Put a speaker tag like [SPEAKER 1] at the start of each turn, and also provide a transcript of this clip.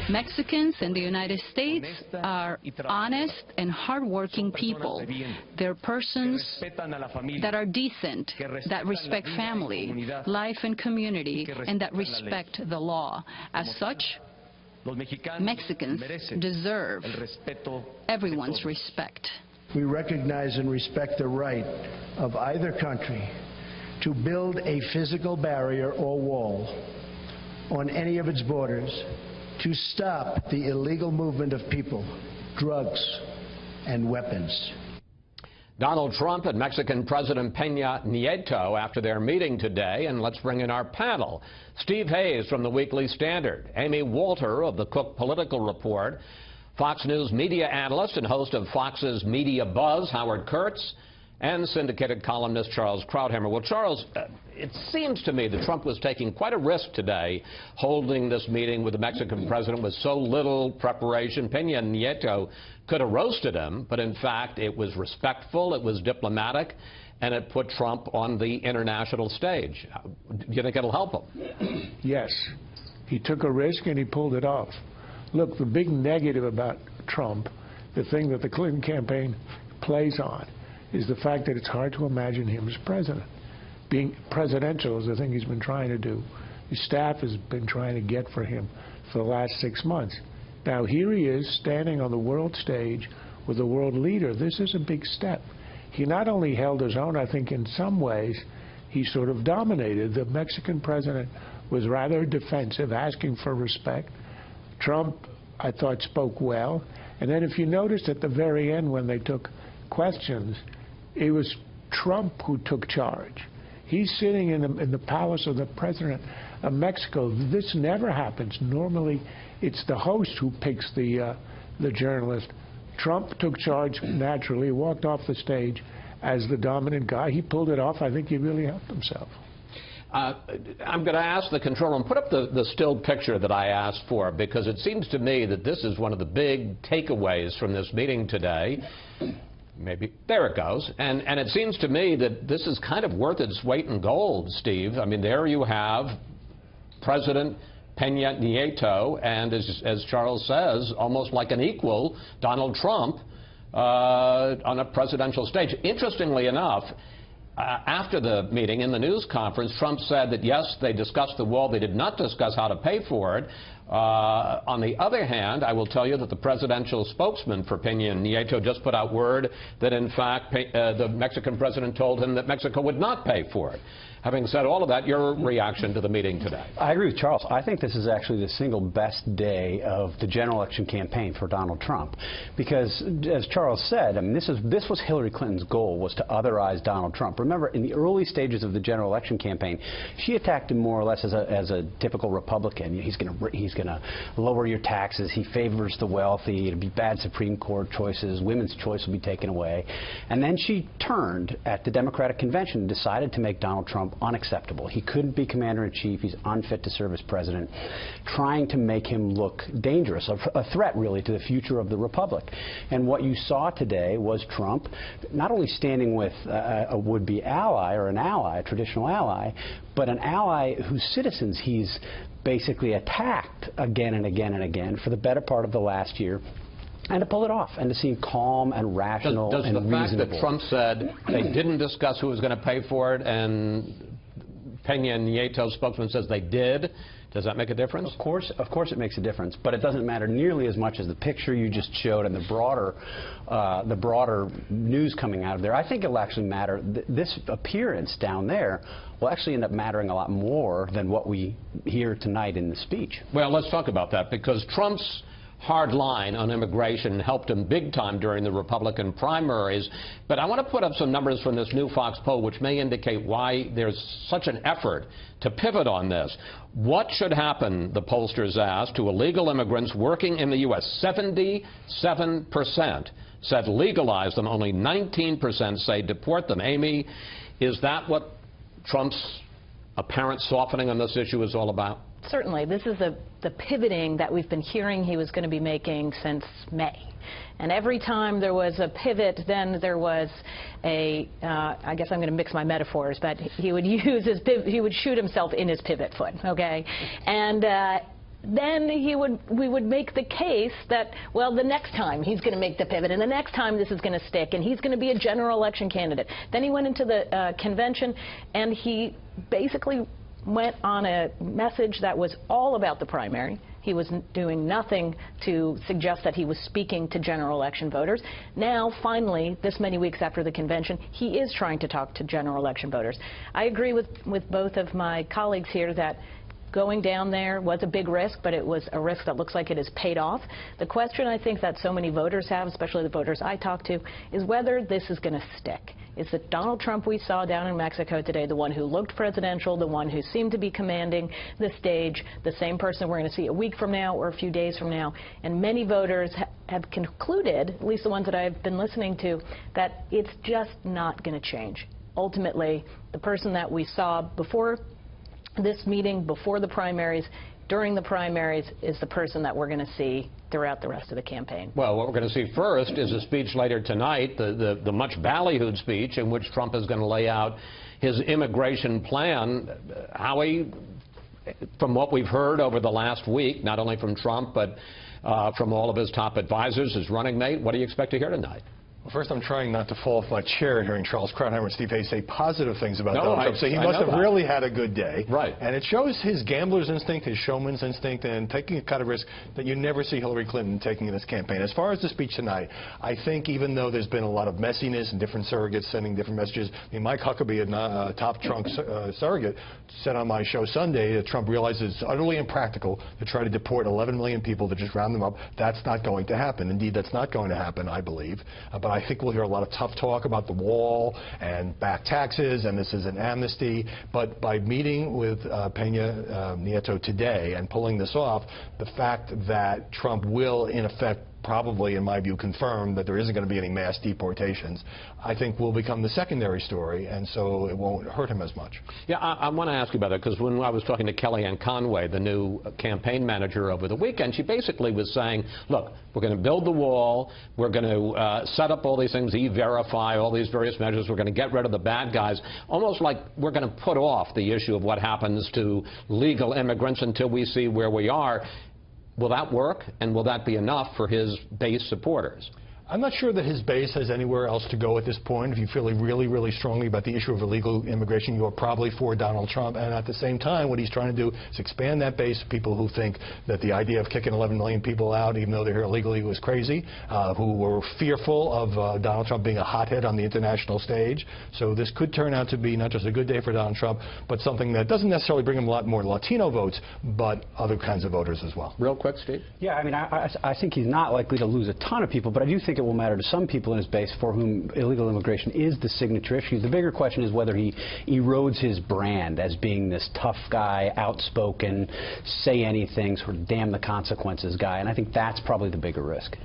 [SPEAKER 1] Mexicans in the United States are honest and hardworking people. They're persons that are decent, that respect family, life and community, and that respect the law. As such, Mexicans deserve everyone's respect.
[SPEAKER 2] We recognize and respect the right of either country to build a physical barrier or wall on any of its borders to stop the illegal movement of people, drugs, and weapons.
[SPEAKER 3] Donald Trump and Mexican President Peña Nieto after their meeting today. And let's bring in our panel. Steve Hayes from the Weekly Standard, Amy Walter of the Cook Political Report, Fox News media analyst and host of Fox's Media Buzz, Howard Kurtz, and syndicated columnist Charles Krauthammer. Well, Charles, it seems to me that Trump was taking quite a risk today holding this meeting with the Mexican president with so little preparation. Peña Nieto could have roasted him, but in fact it was respectful, it was diplomatic, and it put Trump on the international stage. Do you think it'll help him?
[SPEAKER 4] Yes. He took a risk and he pulled it off. Look, the big negative about Trump, the thing that the Clinton campaign plays on, is the fact that it's hard to imagine him as president. Being presidential is the thing he's been trying to do. His staff has been trying to get for him for the last 6 months. Now here he is standing on the world stage with a world leader. This is a big step. He not only held his own, I think in some ways he sort of dominated. The Mexican president was rather defensive, asking for respect. Trump, I thought, spoke well. And then if you noticed at the very end when they took questions, it was Trump who took charge. He's sitting in the palace of the president of Mexico. This never happens. Normally, it's the host who picks the journalist. Trump took charge naturally, walked off the stage as the dominant guy. He pulled it off. I think he really helped himself.
[SPEAKER 3] I'm going to ask the control room, put up the still picture that I asked for, because it seems to me that this is one of the big takeaways from this meeting today. Maybe. There it goes. And it seems to me that this is kind of worth its weight in gold, Steve. I mean, there you have President Peña Nieto and, as Charles says, almost like an equal, Donald Trump on a presidential stage. Interestingly enough, after the meeting, in the news conference, Trump said that, yes, they discussed the wall. They did not discuss how to pay for it. On the other hand, I will tell you that the presidential spokesman for Peña Nieto just put out word that, in fact, the Mexican president told him that Mexico would not pay for it. Having said all of that, your reaction to the meeting today?
[SPEAKER 5] I agree with Charles. I think this is actually the single best day of the general election campaign for Donald Trump, because, as Charles said, I mean, this was Hillary Clinton's goal, was to otherize Donald Trump. Remember, in the early stages of the general election campaign, she attacked him more or less as a typical Republican. He's going to lower your taxes. He favors the wealthy. It'll be bad Supreme Court choices. Women's choice will be taken away. And then she turned at the Democratic convention and decided to make Donald Trump unacceptable. He couldn't be commander-in-chief. He's unfit to serve as president, trying to make him look dangerous, a threat, really, to the future of the republic. And what you saw today was Trump not only standing with a would-be ally, or an ally, a traditional ally, but an ally whose citizens he's basically attacked again and again and again for the better part of the last year, and to pull it off, and to seem calm and rational and reasonable.
[SPEAKER 3] Does the fact that Trump said they didn't discuss who was going to pay for it, and Peña Nieto's spokesman says they did, does that make a difference?
[SPEAKER 5] Of course it makes a difference, but it doesn't matter nearly as much as the picture you just showed and the broader news coming out of there. I think it'll actually matter. This appearance down there will actually end up mattering a lot more than what we hear tonight in the speech.
[SPEAKER 3] Well, let's talk about that, because Trump's hard line on immigration helped him big time during the Republican primaries. But I want to put up some numbers from this new Fox poll, which may indicate why there's such an effort to pivot on this. What should happen, the pollsters asked, to illegal immigrants working in the U.S.? 77% said legalize them. Only 19% say deport them. Amy, is that what Trump's apparent softening on this issue is all about?
[SPEAKER 6] Certainly. This is the pivoting that we've been hearing he was going to be making since May. And every time there was a pivot, then there was a, I guess I'm going to mix my metaphors, but he would use his, he would shoot himself in his pivot foot, okay? And then we would make the case that, well, the next time he's going to make the pivot, and the next time this is going to stick, and he's going to be a general election candidate. Then he went into the convention, and he basically went on a message that was all about the primary. He was doing nothing to suggest that he was speaking to general election voters. Now, finally, this many weeks after the convention, he is trying to talk to general election voters. I agree with both of my colleagues here that going down there was a big risk, but it was a risk that looks like it has paid off. The question I think that so many voters have, especially the voters I talk to, is whether this is going to stick. Is the Donald Trump we saw down in Mexico today, the one who looked presidential, the one who seemed to be commanding the stage, the same person we're going to see a week from now or a few days from now? And many voters have concluded, at least the ones that I've been listening to, that it's just not going to change. Ultimately, the person that we saw before this meeting, before the primaries, during the primaries, is the person that we're going to see throughout the rest of the campaign.
[SPEAKER 3] Well, what we're going to see first is a speech later tonight, the much ballyhooed speech in which Trump is going to lay out his immigration plan. Howie, from what we've heard over the last week, not only from Trump, but from all of his top advisors, his running mate, what do you expect to hear tonight?
[SPEAKER 7] Well, first, I'm trying not to fall off my chair hearing Charles Krauthammer and Steve Hayes say positive things about Donald Trump. So he must have really had a good day.
[SPEAKER 3] Right.
[SPEAKER 7] And it shows his gambler's instinct, his showman's instinct, and taking a kind of risk that you never see Hillary Clinton taking in this campaign. As far as the speech tonight, I think even though there's been a lot of messiness and different surrogates sending different messages, I mean, Mike Huckabee, a top Trump surrogate, said on my show Sunday that Trump realizes it's utterly impractical to try to deport 11 million people to just round them up. That's not going to happen. Indeed, that's not going to happen, I believe. But I think we'll hear a lot of tough talk about the wall and back taxes, and this is an amnesty. But by meeting with Peña Nieto today and pulling this off, the fact that Trump will, in effect, probably, in my view, confirm that there isn't going to be any mass deportations, I think will become the secondary story, and so it won't hurt him as much.
[SPEAKER 3] Yeah, I want to ask you about that, because when I was talking to Kellyanne Conway, the new campaign manager, over the weekend, she basically was saying, look, we're going to build the wall, we're going to set up all these things, E-Verify, all these various measures, we're going to get rid of the bad guys, almost like we're going to put off the issue of what happens to legal immigrants until we see where we are. Will that work, and will that be enough for his base supporters?
[SPEAKER 7] I'm not sure that his base has anywhere else to go at this point. If you feel really, really strongly about the issue of illegal immigration, you are probably for Donald Trump. And at the same time, what he's trying to do is expand that base of people who think that the idea of kicking 11 million people out, even though they're here illegally, was crazy, who were fearful of Donald Trump being a hothead on the international stage. So this could turn out to be not just a good day for Donald Trump, but something that doesn't necessarily bring him a lot more Latino votes, but other kinds of voters as well.
[SPEAKER 3] Real quick, Steve?
[SPEAKER 5] Yeah, I mean, I think he's not likely to lose a ton of people, but I do think it will matter to some people in his base for whom illegal immigration is the signature issue. The bigger question is whether he erodes his brand as being this tough guy, outspoken, say anything, sort of damn the consequences guy, and I think that's probably the bigger risk.